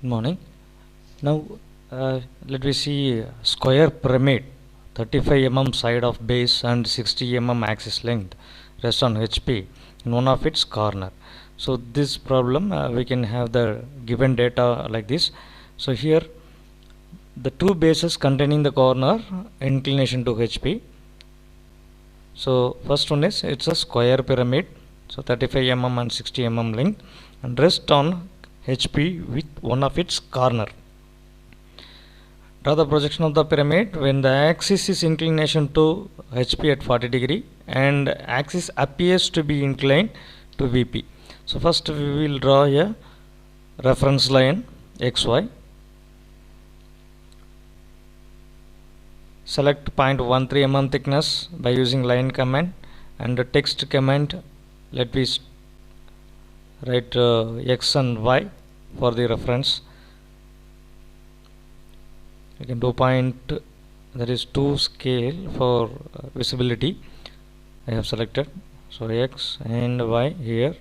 Morning. Now let me see square pyramid, 35 mm side of base and 60 mm axis length rest on HP in one of its corner. So this problem we can have the given data like this. So here the two bases containing the corner inclination to HP. So first one is it's a square pyramid, so 35 mm and 60 mm length and rest on HP with one of its corner. Draw the projection of the pyramid when the axis is inclination to HP at 40 degree and axis appears to be inclined to VP. So first we will draw a reference line XY. Select 0.13 mm thickness by using line command and the text command. Let me write X and Y for the reference. You can do point, that is 2 scale for visibility. I have selected, so X and Y here.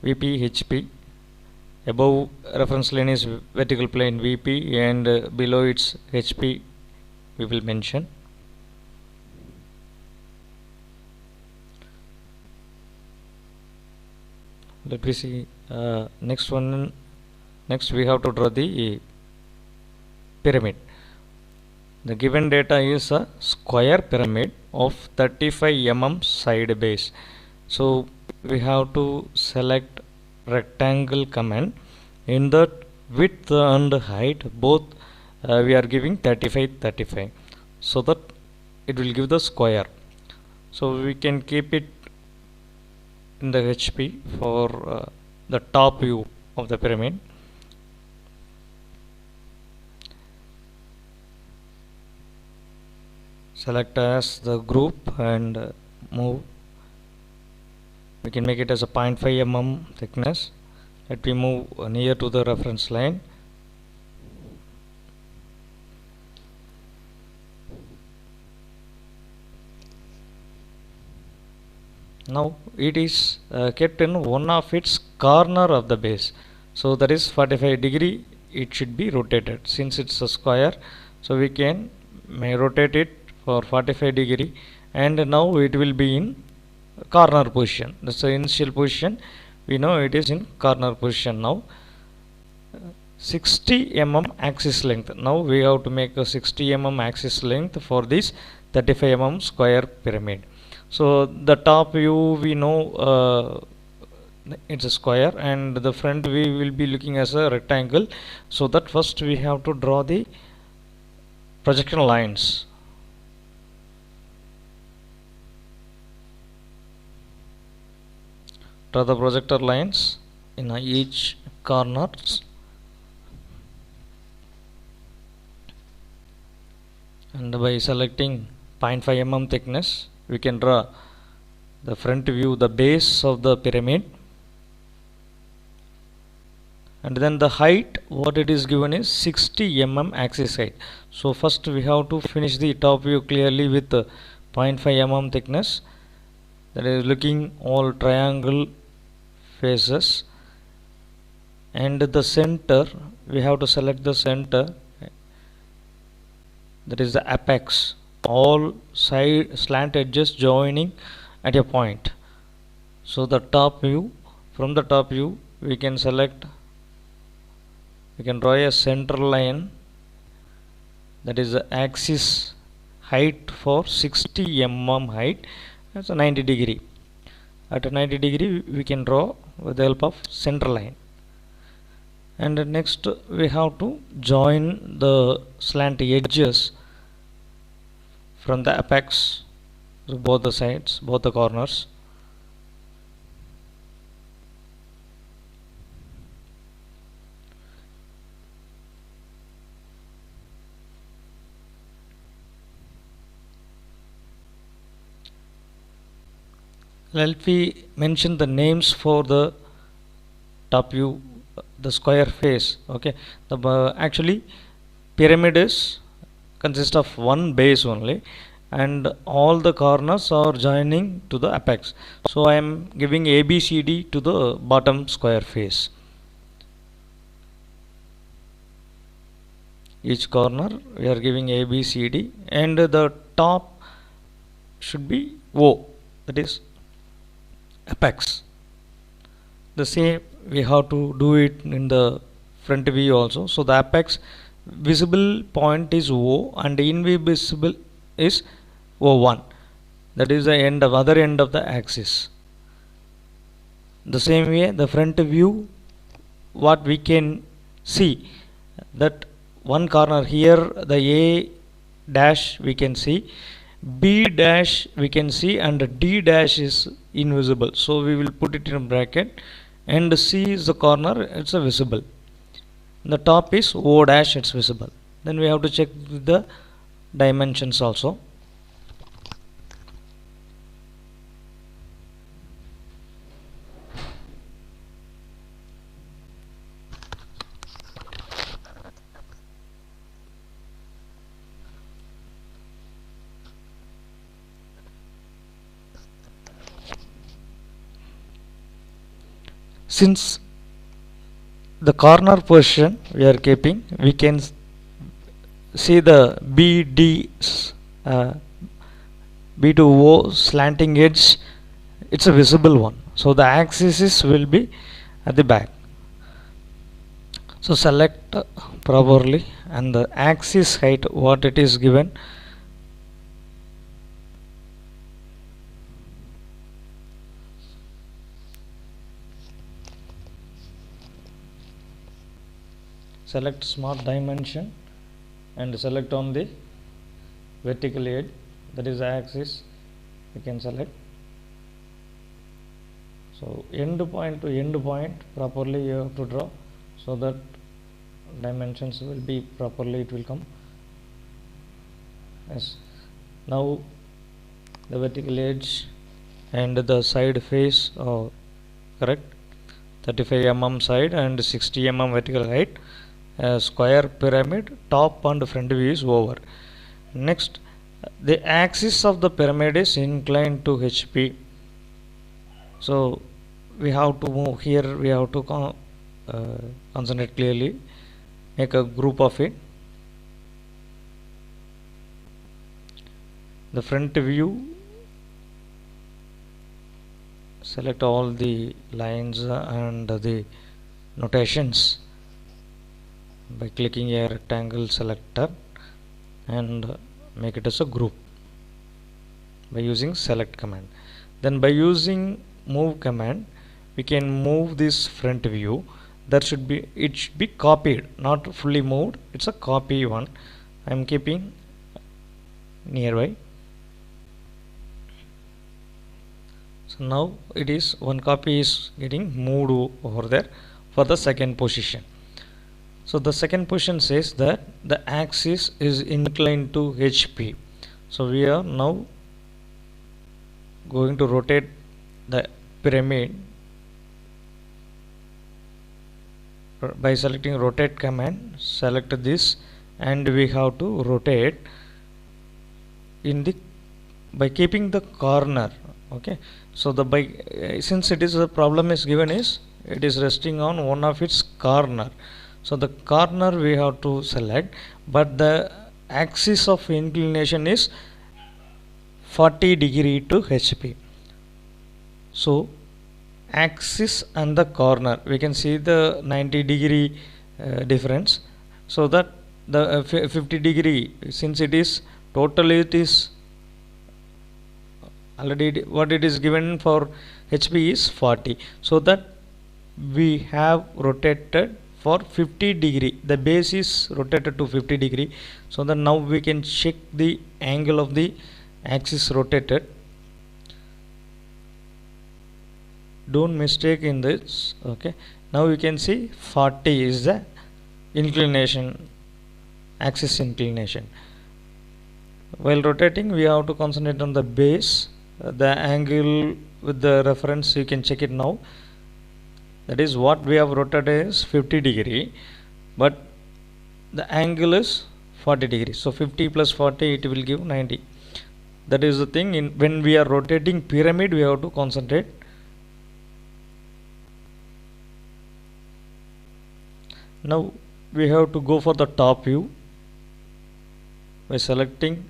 VP HP. Above reference line is vertical plane VP and below its HP we will mention. Let me see next one. Next we have to draw the pyramid. The given data is a square pyramid of 35 mm side base. So we have to select rectangle command. In the width and height both we are giving 35 so that it will give the square. So we can keep it in the HP for the top view of the pyramid. Select as the group and move. We can make it as a 0.5 mm thickness. Let me move near to the reference line. Now it is kept in one of its corner of the base. So that is 45 degree. It should be rotated since it's a square. So we may rotate it for 45 degree and now it will be in corner position. That's the initial position. We know it is in corner position now. 60 mm axis length. Now we have to make a 60 mm axis length for this 35 mm square pyramid. So the top view we know it's a square and the front view will be looking as a rectangle. So that first we have to draw the projection lines. Draw the projector lines in each corners and by selecting 0.5 mm thickness we can draw the front view, the base of the pyramid, and then the height what it is given is 60 mm axis height. So first we have to finish the top view clearly with 0.5 mm thickness, that is looking all triangle faces, and the center we have to select the center, that is the apex, all side slant edges joining at a point. So the top view, from the top view we can draw a center line, that is the axis height for 60 mm height, that's a 90 degree. At a 90 degree we can draw with the help of center line, and next we have to join the slant edges from the apex to both the sides, both the corners. Let me mention the names for the top view, the square face. Okay, the actually pyramid is consist of one base only and all the corners are joining to the apex. So I am giving ABCD to the bottom square face. each corner we are giving A, B, C, D, and the top should be O, that is apex. The same we have to do it in the front view also. So the apex visible point is O and invisible is O1, that is the end of other end of the axis. The same way the front view, what we can see that one corner here, the A dash we can see, B dash we can see, and D dash is invisible, so we will put it in a bracket, and C is the corner, it's a visible. The top is O dash, it's visible. Then we have to check the dimensions also. Since the corner position we are keeping, we can see the BD B to O slanting edge, it's a visible one, so the axis will be at the back. So select properly, and the axis height what it is given, select smart dimension and select on the vertical edge, that is the axis we can select. So end point to end point properly you have to draw, so that dimensions will be properly, it will come. Yes, now the vertical edge and the side face are correct, 35 mm side and 60 mm vertical height. Square pyramid, top and front view is over. Next, the axis of the pyramid is inclined to HP, so we have to move here, we have to concentrate clearly, make a group of it. The front view, select all the lines and the notations by clicking a rectangle selector and make it as a group by using select command. Then by using move command we can move this front view. That should be, it should be copied, not fully moved, it's a copy one. I am keeping nearby. So now it is one copy is getting moved over there for the second position. So the second position says that the axis is inclined to HP. So we are now going to rotate the pyramid by selecting rotate command. Select this, and we have to rotate in the by keeping the corner. Okay, so the by since it is the problem is given is it is resting on one of its corner. So the corner we have to select, but the axis of inclination is 40 degree to HP. So axis and the corner we can see the 90 degree difference, so that the 50 degree, since it is totally it is already what it is given for HP is 40, so that we have rotated for 50 degree, the base is rotated to 50 degree, so that now we can check the angle of the axis rotated. Don't mistake in this. Okay, now we can see 40 is the inclination, axis inclination. While rotating we have to concentrate on the base, the angle with the reference you can check it now. That is what we have rotated is 50 degree, but the angle is 40 degree, so 50 plus 40 it will give 90. That is the thing, in when we are rotating pyramid we have to concentrate. Now we have to go for the top view. by selecting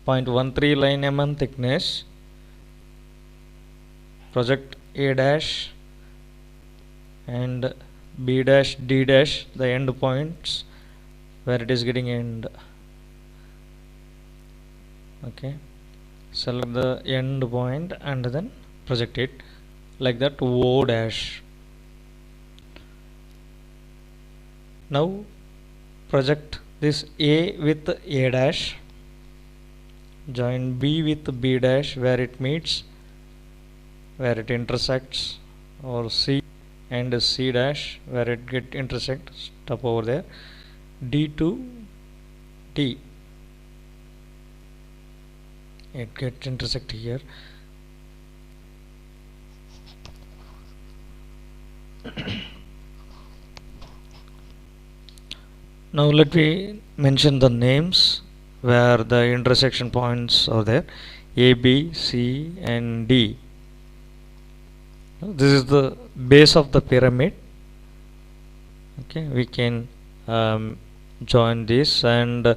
0.13 line mm thickness, project A dash and B dash D dash, the end points where it is getting end. Okay, select the end point and then project it like that, O dash. Now project this A with A dash, join B with B dash where it meets, where it intersects, or C and C dash where it get intersect, stop over there. D to D, it get intersect here. Now let me mention the names where the intersection points are there, A, B, C and D. This is the base of the pyramid. Okay, we can join this, and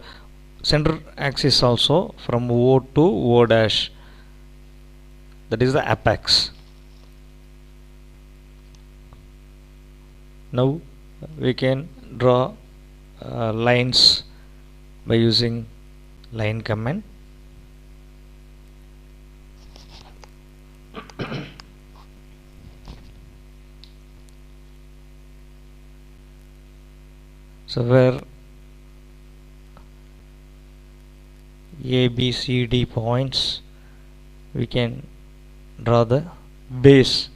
center axis also from O to O dash, that is the apex. Now we can draw lines by using line command. So where A, B, C, D points, we can draw the base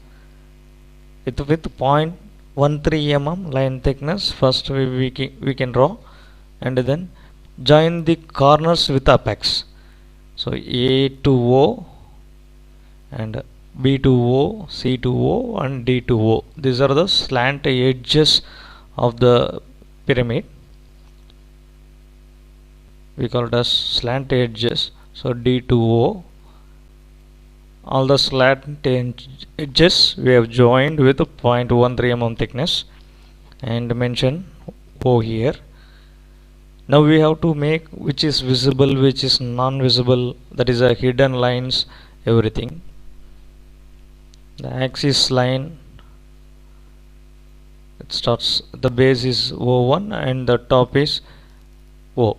with 0.13 mm line thickness. First we can draw, and then join the corners with apex. So A to O and B to O, C to O and D to O. These are the slant edges of the pyramid. We call it as slant edges. So D to O, all the slant edges we have joined with 0.13 mm thickness and mention O here. Now we have to make which is visible, which is non-visible, that is a hidden lines, everything. The axis line, it starts, the base is O1 and the top is O.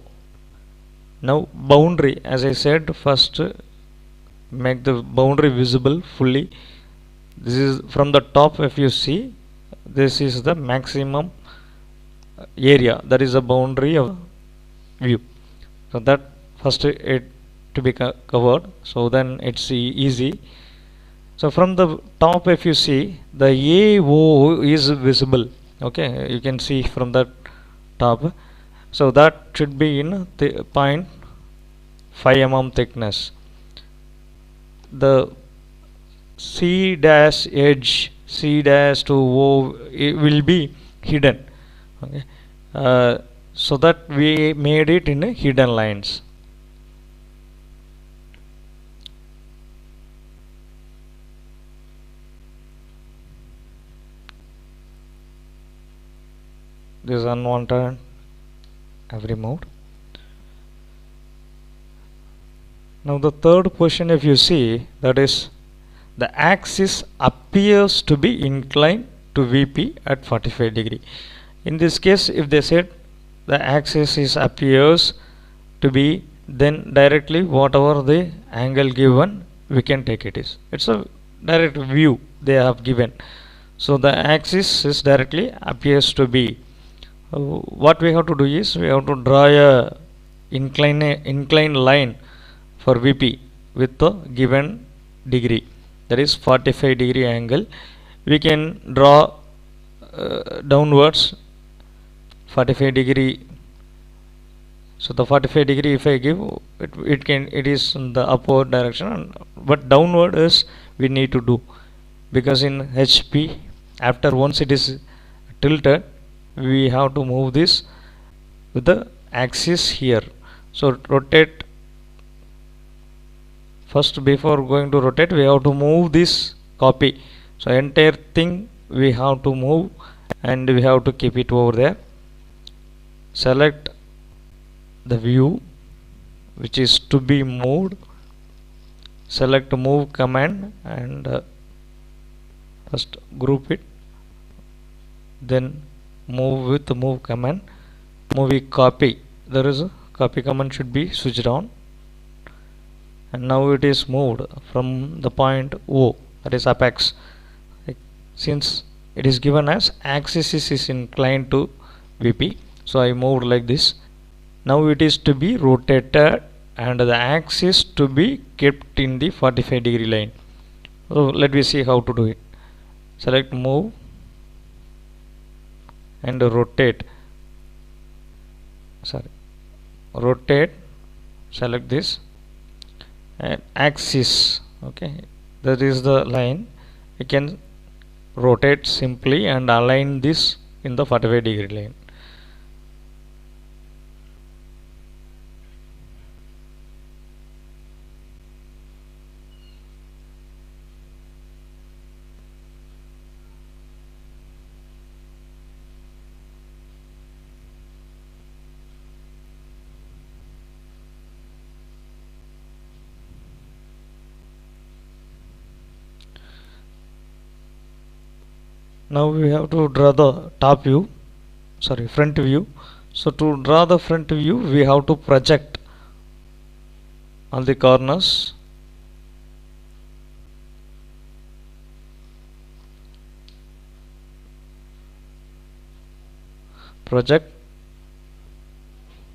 Now boundary, as I said, first make the boundary visible fully. This is from the top. If you see, this is the maximum area, that is the boundary of view. So that first it to be covered, so then it's easy. So from the top, if you see, the AO is visible. Okay, you can see from the top. So that should be in 0.5 mm thickness. The C dash edge, C dash to O, it will be hidden. Okay, so that we made it in hidden lines. This unwanted, I've removed. Now the third question, if you see, that is the axis appears to be inclined to VP at 45 degree. In this case, if they said the axis is appears to be, then directly whatever the angle given, we can take it is. It's a direct view they have given. So the axis is directly appears to be. What we have to do is we have to draw a inclined line for VP with the given degree, that is 45 degree angle. We can draw downwards 45 degree. So the 45 degree, if I give it is in the upward direction, but downward is we need to do, because in HP, after once it is tilted, we have to move this with the axis here. So rotate first. Before going to rotate, we have to move this copy. So entire thing we have to move, and we have to keep it over there. Select the view which is to be moved, select move command and first group it, then move with move command, movie copy, there is a copy command should be switched on, and now it is moved from the point O, that is apex. Since it is given as axis is inclined to VP, so I moved like this. Now it is to be rotated and the axis to be kept in the 45-degree line. So let me see how to do it. Select move and rotate, rotate, select this and axis, okay, that is the line. You can rotate simply and align this in the 45-degree line. Now we have to draw the top view, front view. So to draw the front view, we have to project all the corners. Project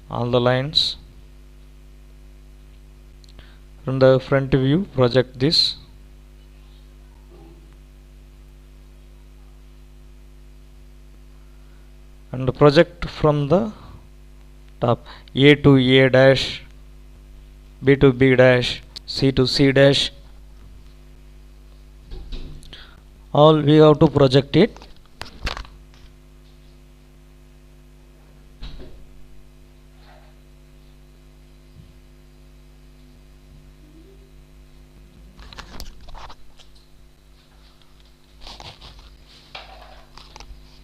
all the lines from the front view. Project this. And project from the top, A to A dash, B to B dash, C to C dash, all we have to project it.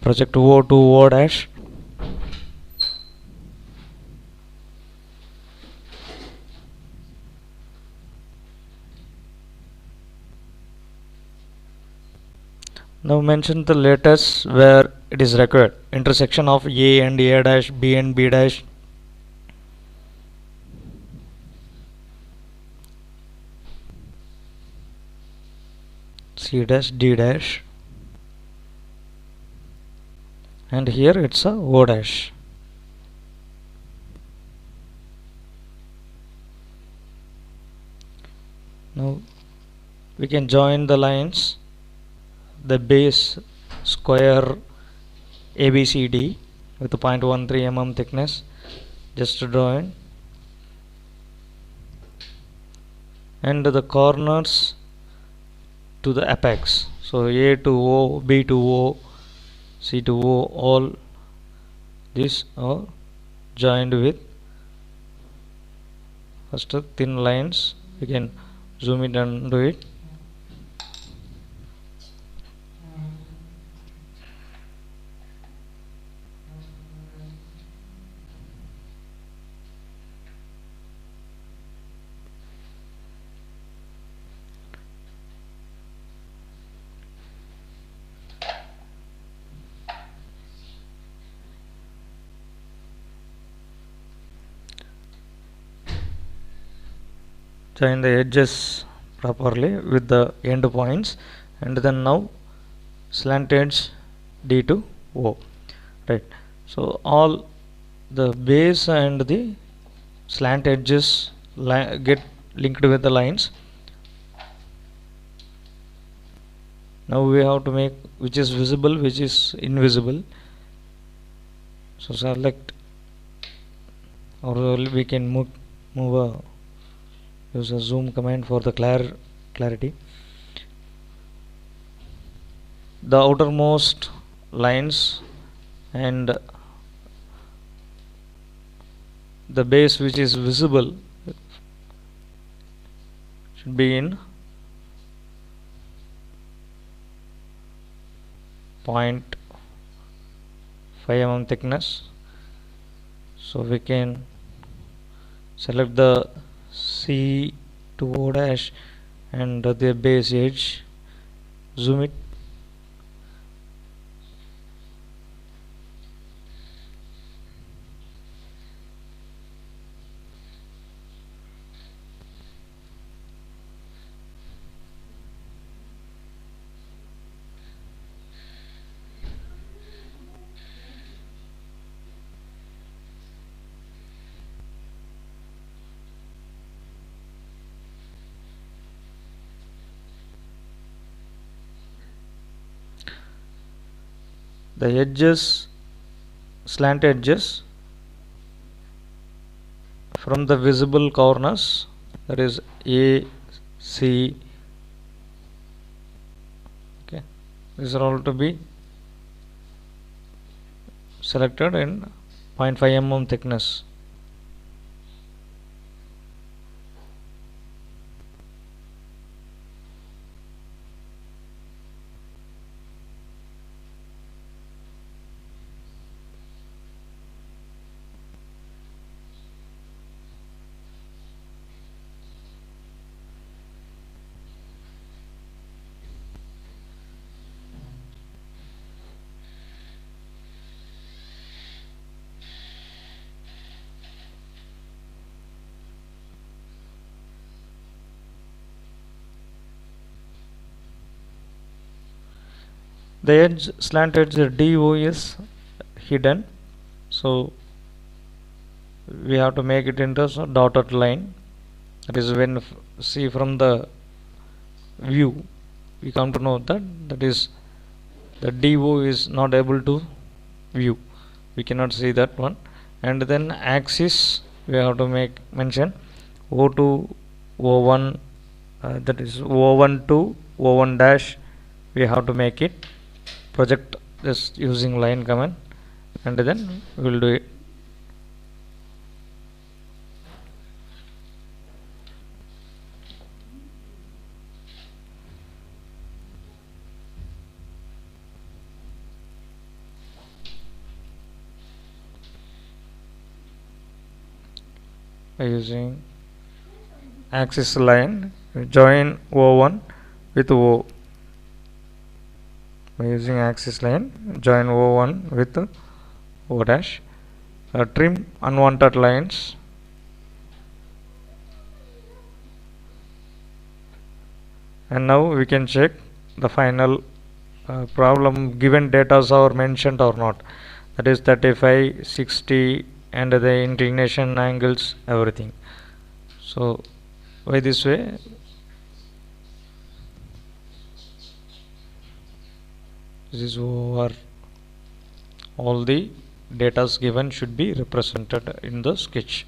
Project O to O dash. Now mention the letters where it is required. Intersection of A and A dash, B and B dash. C dash, D dash. And here it's a O dash. Now we can join the lines, the base square ABCD with 0.13 mm thickness, just to join, and the corners to the apex. So A to O, B to O, C to O, all these are joined with first thin lines. We can zoom it and do it. Join the edges properly with the end points, and then now slant edge D to O, right? So all the base and the slant edges get linked with the lines. Now we have to make which is visible, which is invisible. So select, or we can use a zoom command for the clarity. The outermost lines and the base which is visible should be in 0.5 mm thickness. So we can select the C to O dash and the base edge, zoom it. The edges, slant edges from the visible corners, that is A, C, okay, these are all to be selected in 0.5 mm thickness. The edge, slant edge DO is hidden, so we have to make it into a dotted line. That is, when see from the view, we come to know that is the DO is not able to view. We cannot see that one. And then axis, we have to mention O2, O1, that is O1 to O1 dash. We have to make it project just using line command, and then we will do it. By using axis line, join O1 with O. By using axis line, join O1 with O dash. Trim unwanted lines. And now we can check the final problem, given data are mentioned or not. That is 35, 60, and the inclination angles, everything. So by this way, this is over. All the data given should be represented in the sketch.